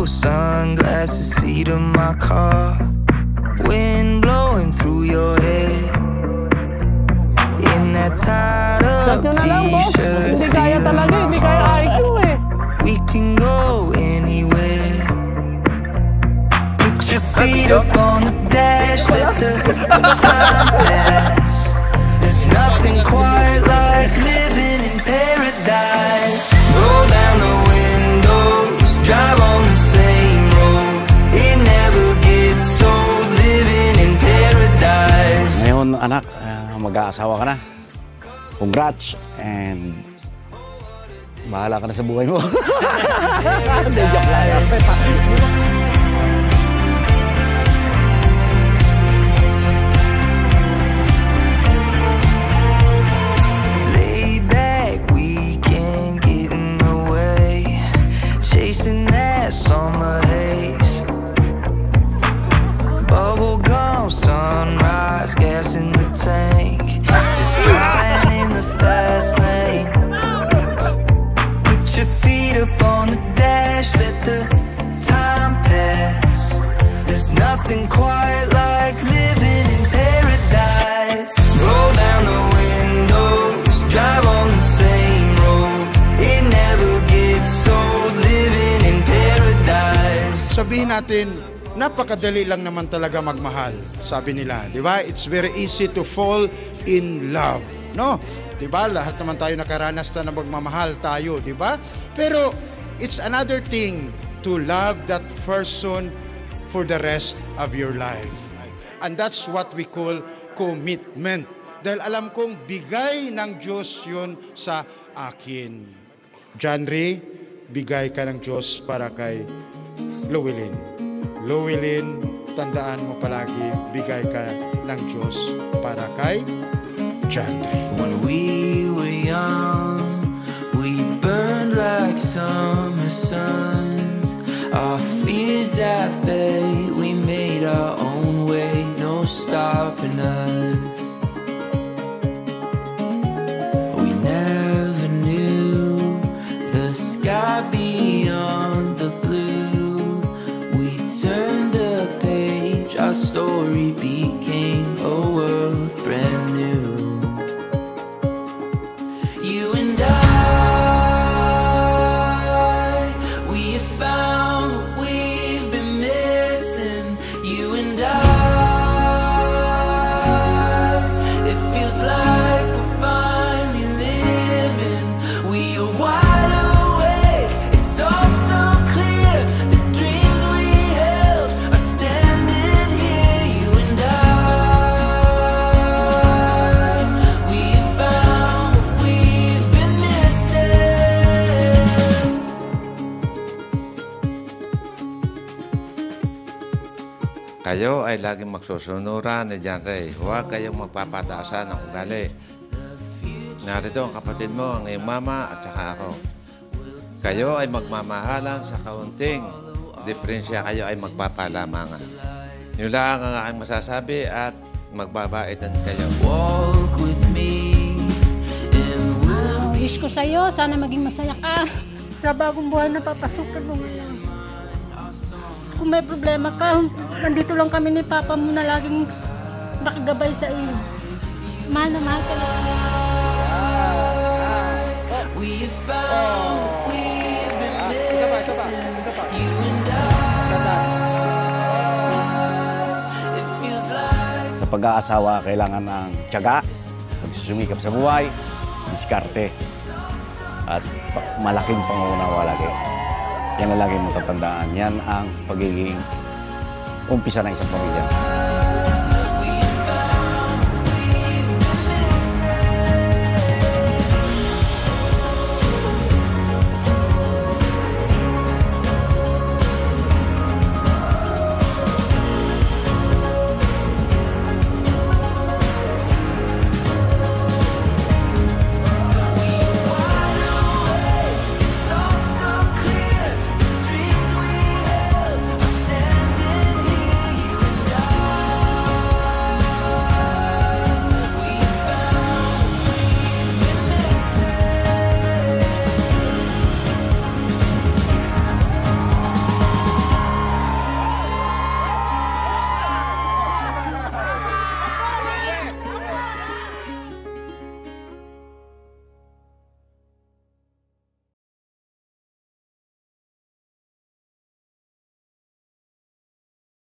sunglasses, seat of my car, wind blowing through your hair, in that tied up t-shirt, stealing my heart. We can go anywhere. Put your feet up on the dash, let the time pass. There's nothing quite like living in paradise. Roll down the windows, drive on the same road. It never gets old living in paradise. Ngayon anak, mag-aasawa ka na. Congrats and bahala ka na sa buhay mo. Hindi, joke lang. Chasing that summer haze, bubblegum sunrise, gas in the tank, just flying in the fast lane. Put your feet up on the dash, let the time pass. There's nothing quite like living in paradise. Roll down the windows, drive on the same road. It never gets old living in paradise. Sabihin natin, napakadali lang naman talaga magmahal, sabi nila, di ba? It's very easy to fall in love, no? Di ba? Lahat naman tayo nakaranas na magmamahal tayo, di ba? Pero it's another thing to love that person for the rest of your life. And that's what we call commitment. Dahil alam kong bigay ng Diyos yun sa akin. John Ray, bigay ka ng Diyos para kay Llewellyn. Llewellyn, tandaan mo palagi, bigay ka ng Diyos para kay John Ray. When we were young, we burned like summer suns. Our fears at bay, we made our own way, no stopping us. We never knew the sky beyond the blue. We turned the page, our story became a world brand new. You and I, we have found what we've been missing. You and I, it feels like we're finally living. We are wide awake, it's all so clear. The dreams we held are standing here. You and I, we have found what we've been missing. Kayo ay laging magsusunuran ni John Ray. Huwag kayong magpapataasan ng ugali. Narito ang kapatid mo, ang iyong mama at saka ako. Kayo ay magmamahalan sa kaunting diferensya, kayo ay magpapalamangan. Yun lang ang aking masasabi at magbabaitan kayo. Walk with me and we'll be. Wish ko sa'yo, sana maging masaya ka sa bagong buhay na papasukan mo ngayon. Kung may problema ka, nandito lang kami ni Papa mo na laging nakagabay sa iyo. Mahal na mahal ka lang. We found what we've been missing. You and I, it feels like. Sa pag-aasawa, kailangan ng tiyaga, pagsusumikap sa buhay, diskarte, at malaking pangunawa lagi. Yan ang lagi mong tatandaan. Yan ang pagiging umpisa ng isang pamilya.